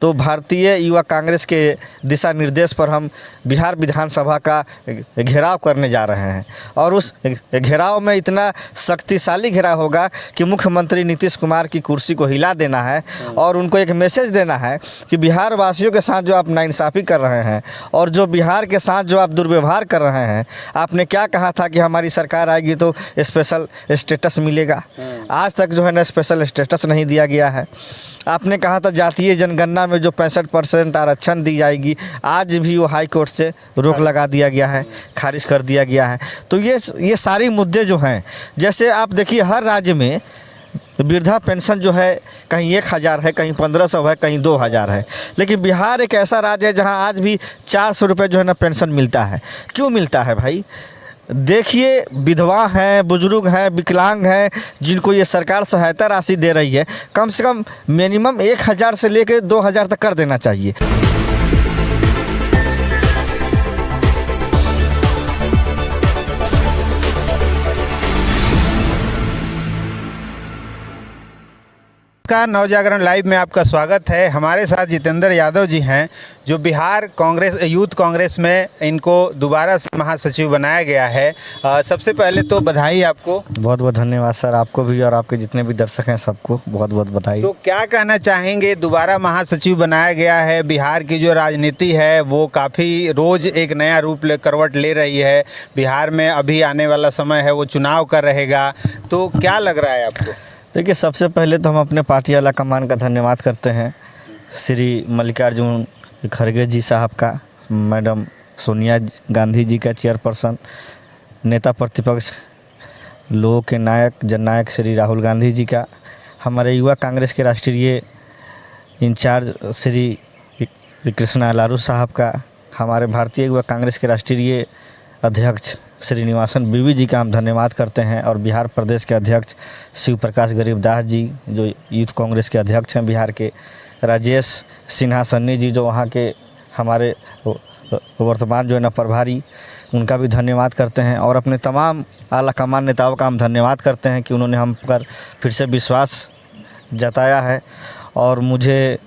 तो भारतीय युवा कांग्रेस के दिशा निर्देश पर हम बिहार विधानसभा का घेराव करने जा रहे हैं और उस घेराव में इतना शक्तिशाली घेराव होगा कि मुख्यमंत्री नीतीश कुमार की कुर्सी को हिला देना है और उनको एक मैसेज देना है कि बिहार वासियों के साथ जो आप नाइंसाफ़ी कर रहे हैं और जो बिहार के साथ जो आप दुर्व्यवहार कर रहे हैं, आपने क्या कहा था कि हमारी सरकार आएगी तो स्पेशल स्टेटस मिलेगा। आज तक जो है ना स्पेशल स्टेटस नहीं दिया गया है। आपने कहा था जातीय जनगणना में जो 65% आरक्षण दी जाएगी, आज भी वो हाई कोर्ट से रोक लगा दिया गया है, खारिज कर दिया गया है। तो ये सारी मुद्दे जो हैं, जैसे आप देखिए हर राज्य में वृद्धा पेंशन जो है कहीं 1000 है, कहीं 1500 है, कहीं 2000 है, लेकिन बिहार एक ऐसा राज्य है जहां आज भी 400 रुपये जो है ना पेंशन मिलता है। क्यों मिलता है भाई? देखिए विधवा हैं, बुजुर्ग हैं, विकलांग हैं, जिनको ये सरकार सहायता राशि दे रही है, कम से कम मिनिमम 1000 से लेकर 2000 तक कर देना चाहिए। नवजागरण लाइव में आपका स्वागत है। हमारे साथ जितेंद्र यादव जी हैं, जो बिहार कांग्रेस यूथ कांग्रेस में इनको दोबारा से महासचिव बनाया गया है। सबसे पहले तो बधाई आपको। बहुत बहुत धन्यवाद सर, आपको भी और आपके जितने भी दर्शक हैं सबको बहुत बहुत बधाई। तो क्या कहना चाहेंगे, दोबारा महासचिव बनाया गया है, बिहार की जो राजनीति है वो काफ़ी रोज़ एक नया रूप करवट ले रही है। बिहार में अभी आने वाला समय है वो चुनाव का रहेगा, तो क्या लग रहा है आपको? देखिए सबसे पहले तो हम अपने पार्टी आला कमान का धन्यवाद करते हैं श्री मल्लिकार्जुन खड़गे जी साहब का, मैडम सोनिया गांधी जी का चेयरपर्सन, नेता प्रतिपक्ष लोगों के नायक जननायक श्री राहुल गांधी जी का, हमारे युवा कांग्रेस के राष्ट्रीय इंचार्ज श्री कृष्णा लारू साहब का, हमारे भारतीय युवा कांग्रेस के राष्ट्रीय अध्यक्ष श्रीनिवासन बीवी जी का हम धन्यवाद करते हैं और बिहार प्रदेश के अध्यक्ष शिव प्रकाश गरीबदास जी जो यूथ कांग्रेस के अध्यक्ष हैं बिहार के, राजेश सिन्हा सन्नी जी जो वहाँ के हमारे वर्तमान जो है ना प्रभारी, उनका भी धन्यवाद करते हैं और अपने तमाम आला कमान नेताओं का हम धन्यवाद करते हैं कि उन्होंने हम पर फिर से विश्वास जताया है। और मुझे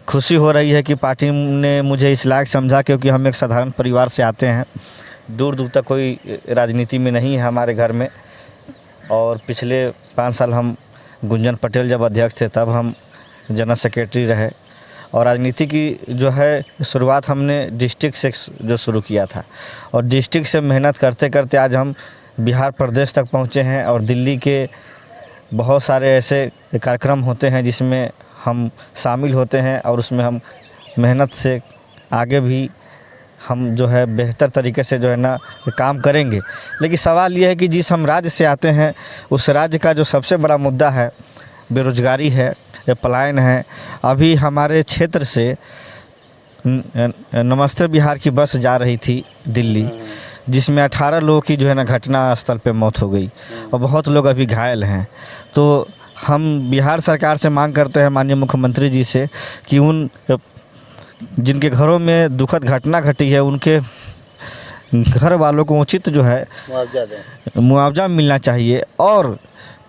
खुशी हो रही है कि पार्टी ने मुझे इस लायक समझा, क्योंकि हम एक साधारण परिवार से आते हैं, दूर दूर तक कोई राजनीति में नहीं है हमारे घर में। और पिछले 5 साल हम गुंजन पटेल जब अध्यक्ष थे तब हम जनरल सेक्रेटरी रहे और राजनीति की जो है शुरुआत हमने डिस्ट्रिक्ट से जो शुरू किया था और डिस्ट्रिक्ट से मेहनत करते करते आज हम बिहार प्रदेश तक पहुँचे हैं। और दिल्ली के बहुत सारे ऐसे कार्यक्रम होते हैं जिसमें हम शामिल होते हैं और उसमें हम मेहनत से आगे भी हम जो है बेहतर तरीके से जो है ना काम करेंगे। लेकिन सवाल ये है कि जिस हम राज्य से आते हैं उस राज्य का जो सबसे बड़ा मुद्दा है बेरोजगारी है, पलायन है। अभी हमारे क्षेत्र से नमस्ते बिहार की बस जा रही थी दिल्ली, जिसमें 18 लोगों की जो है ना घटना स्थल पे मौत हो गई और बहुत लोग अभी घायल हैं। तो हम बिहार सरकार से मांग करते हैं माननीय मुख्यमंत्री जी से कि उन जिनके घरों में दुखद घटना घटी है उनके घर वालों को उचित जो है मुआवजा मिलना चाहिए। और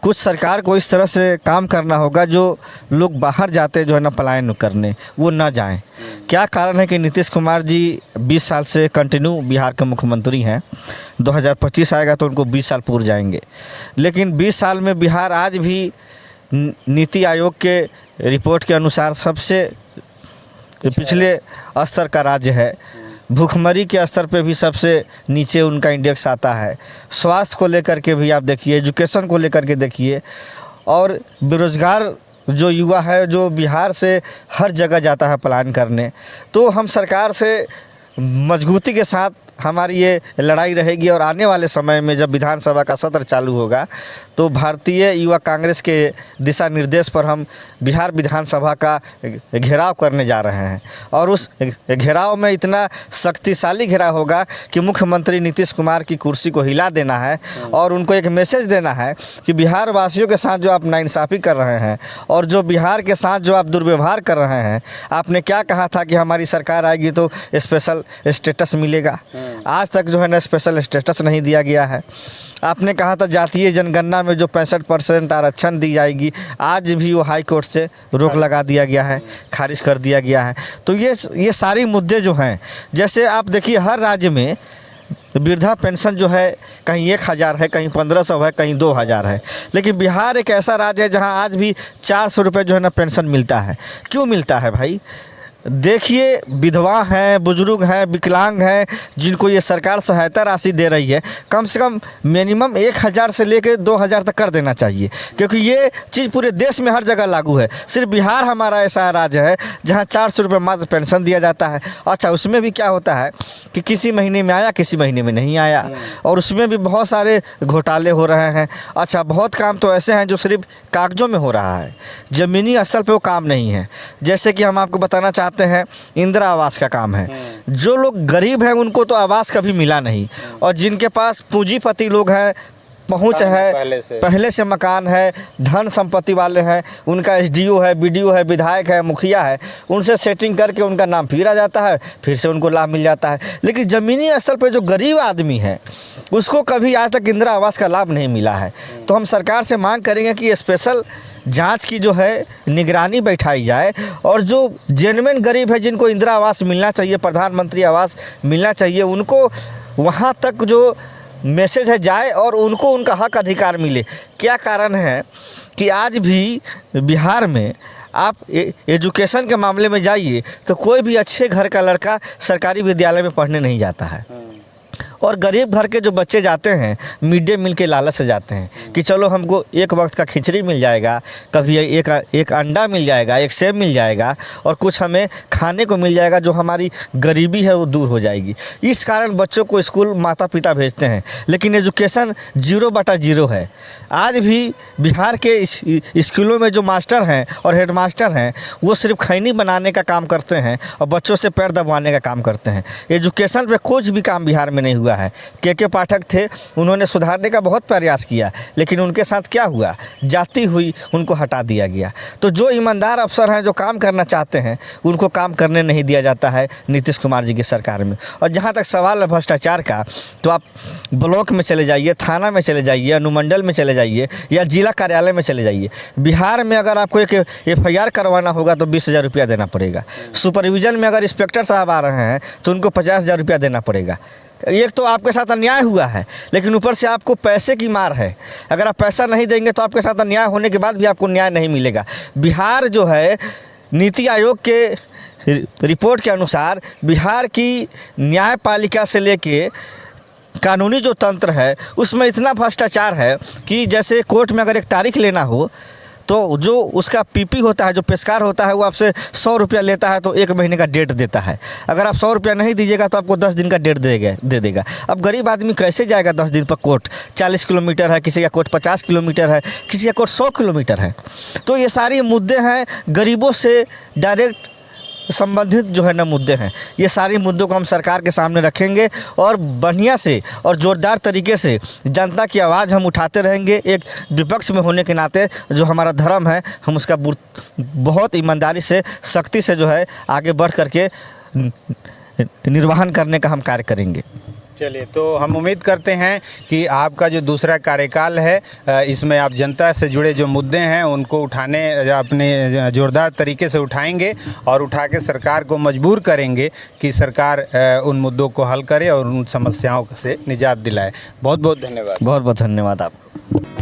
कुछ सरकार को इस तरह से काम करना होगा जो लोग बाहर जाते जो है ना पलायन करने, वो ना जाएं। क्या कारण है कि नीतीश कुमार जी 20 साल से कंटिन्यू बिहार के मुख्यमंत्री हैं, 2025 आएगा तो उनको 20 साल पूर जाएंगे, लेकिन 20 साल में बिहार आज भी नीति आयोग के रिपोर्ट के अनुसार सबसे पिछले स्तर का राज्य है। भूखमरी के स्तर पे भी सबसे नीचे उनका इंडेक्स आता है। स्वास्थ्य को लेकर के भी आप देखिए, एजुकेशन को लेकर के देखिए, और बेरोज़गार जो युवा है जो बिहार से हर जगह जाता है पलायन करने। तो हम सरकार से मजबूती के साथ हमारी ये लड़ाई रहेगी और आने वाले समय में जब विधानसभा का सत्र चालू होगा तो भारतीय युवा कांग्रेस के दिशा निर्देश पर हम बिहार विधानसभा का घेराव करने जा रहे हैं और उस घेराव में इतना शक्तिशाली घेराव होगा कि मुख्यमंत्री नीतीश कुमार की कुर्सी को हिला देना है और उनको एक मैसेज देना है कि बिहार वासियों के साथ जो आप नाइंसाफ़ी कर रहे हैं और जो बिहार के साथ जो आप दुर्व्यवहार कर रहे हैं, आपने क्या कहा था कि हमारी सरकार आएगी तो स्पेशल स्टेटस मिलेगा। आज तक जो है ना स्पेशल स्टेटस नहीं दिया गया है। आपने कहा था जातीय जनगणना में जो 65% आरक्षण दी जाएगी, आज भी वो हाई कोर्ट से रोक लगा दिया गया है, खारिज कर दिया गया है। तो ये सारी मुद्दे जो हैं, जैसे आप देखिए हर राज्य में वृद्धा पेंशन जो है कहीं 1000 है, कहीं 1500 है, कहीं 2000 है, लेकिन बिहार एक ऐसा राज्य है जहां आज भी 400 रुपये जो है ना पेंशन मिलता है। क्यों मिलता है भाई? देखिए विधवा हैं, बुजुर्ग हैं, विकलांग हैं, जिनको ये सरकार सहायता राशि दे रही है, कम से कम मिनिमम 1000 से लेकर 2000 तक कर देना चाहिए, क्योंकि ये चीज़ पूरे देश में हर जगह लागू है। सिर्फ बिहार हमारा ऐसा राज्य है जहाँ 400 रुपये मात्र पेंशन दिया जाता है। अच्छा, उसमें भी क्या होता है कि किसी महीने में आया, किसी महीने में नहीं आया, और उसमें भी बहुत सारे घोटाले हो रहे हैं। अच्छा, बहुत काम तो ऐसे हैं जो सिर्फ कागज़ों में हो रहा है, ज़मीनी स्तर पे वो काम नहीं है। जैसे कि हम आपको बताना चाहते हैं, इंदिरा आवास का काम है। जो लोग गरीब हैं उनको तो आवास कभी मिला नहीं, और जिनके पास पूंजीपति लोग हैं, पहुंच है, पहले से मकान है, धन संपत्ति वाले हैं, उनका एसडीओ है, बीडीओ है, विधायक है, मुखिया है, उनसे सेटिंग करके उनका नाम फिर आ जाता है, फिर से उनको लाभ मिल जाता है। लेकिन ज़मीनी स्तर पर जो गरीब आदमी है उसको कभी आज तक इंदिरा आवास का लाभ नहीं मिला है। तो हम सरकार से मांग करेंगे कि स्पेशल जांच की जो है निगरानी बैठाई जाए, और जो जेन्युइन गरीब है जिनको इंदिरा आवास मिलना चाहिए, प्रधानमंत्री आवास मिलना चाहिए, उनको वहाँ तक जो मैसेज है जाए और उनको उनका हक अधिकार मिले। क्या कारण है कि आज भी बिहार में आप एजुकेशन के मामले में जाइए तो कोई भी अच्छे घर का लड़का सरकारी विद्यालय में पढ़ने नहीं जाता है, और गरीब घर के जो बच्चे जाते हैं मिड डे मील के लालच से जाते हैं कि चलो हमको एक वक्त का खिचड़ी मिल जाएगा, कभी एक अंडा मिल जाएगा, एक सेब मिल जाएगा, और कुछ हमें खाने को मिल जाएगा, जो हमारी गरीबी है वो दूर हो जाएगी। इस कारण बच्चों को स्कूल माता पिता भेजते हैं, लेकिन एजुकेशन 0/0 है। आज भी बिहार के स्कूलों में जो मास्टर हैं और हेड मास्टर हैं वो सिर्फ खैनी बनाने का काम करते हैं और बच्चों से पैर दबाने का काम करते हैं। एजुकेशन पे कुछ भी काम बिहार में नहीं हुआ है। के पाठक थे, उन्होंने सुधारने का बहुत प्रयास किया, लेकिन उनके साथ क्या हुआ? जाति हुई, उनको हटा दिया गया। तो जो ईमानदार अफसर हैं, जो काम करना चाहते हैं, उनको काम करने नहीं दिया जाता है नीतीश कुमार जी की सरकार में। और जहाँ तक सवाल है भ्रष्टाचार का, तो आप ब्लॉक में चले जाइए, थाना में चले जाइए, अनुमंडल में चले जाइए, या जिला कार्यालय में चले जाइए। बिहार में अगर आपको एक FIR करवाना होगा तो 20,000 रुपया देना पड़ेगा। सुपरविजन में अगर इंस्पेक्टर साहब आ रहे हैं तो उनको 50,000 रुपया देना पड़ेगा। एक तो आपके साथ अन्याय हुआ है, लेकिन ऊपर से आपको पैसे की मार है। अगर आप पैसा नहीं देंगे तो आपके साथ अन्याय होने के बाद भी आपको न्याय नहीं मिलेगा। बिहार जो है, नीति आयोग के रिपोर्ट के अनुसार बिहार की न्यायपालिका से लेके कानूनी जो तंत्र है उसमें इतना भ्रष्टाचार है कि जैसे कोर्ट में अगर एक तारीख लेना हो तो जो उसका PP होता है, जो पेशकार होता है, वो आपसे 100 रुपया लेता है तो 1 महीने का डेट देता है। अगर आप 100 रुपया नहीं दीजिएगा तो आपको 10 दिन का डेट दे देगा। अब गरीब आदमी कैसे जाएगा 10 दिन पर कोर्ट? 40 किलोमीटर है, किसी का कोर्ट 50 किलोमीटर है, किसी का कोर्ट 100 किलोमीटर है। तो ये सारे मुद्दे हैं, गरीबों से डायरेक्ट संबंधित जो है ना मुद्दे हैं। ये सारे मुद्दों को हम सरकार के सामने रखेंगे और बढ़िया से और ज़ोरदार तरीके से जनता की आवाज़ हम उठाते रहेंगे। एक विपक्ष में होने के नाते जो हमारा धर्म है, हम उसका बहुत ईमानदारी से, सख्ती से जो है आगे बढ़ करके निर्वहन करने का हम कार्य करेंगे। चलिए, तो हम उम्मीद करते हैं कि आपका जो दूसरा कार्यकाल है इसमें आप जनता से जुड़े जो मुद्दे हैं उनको उठाने अपने ज़ोरदार तरीके से उठाएंगे और उठा के सरकार को मजबूर करेंगे कि सरकार उन मुद्दों को हल करे और उन समस्याओं से निजात दिलाए। बहुत बहुत धन्यवाद। बहुत बहुत धन्यवाद आपको।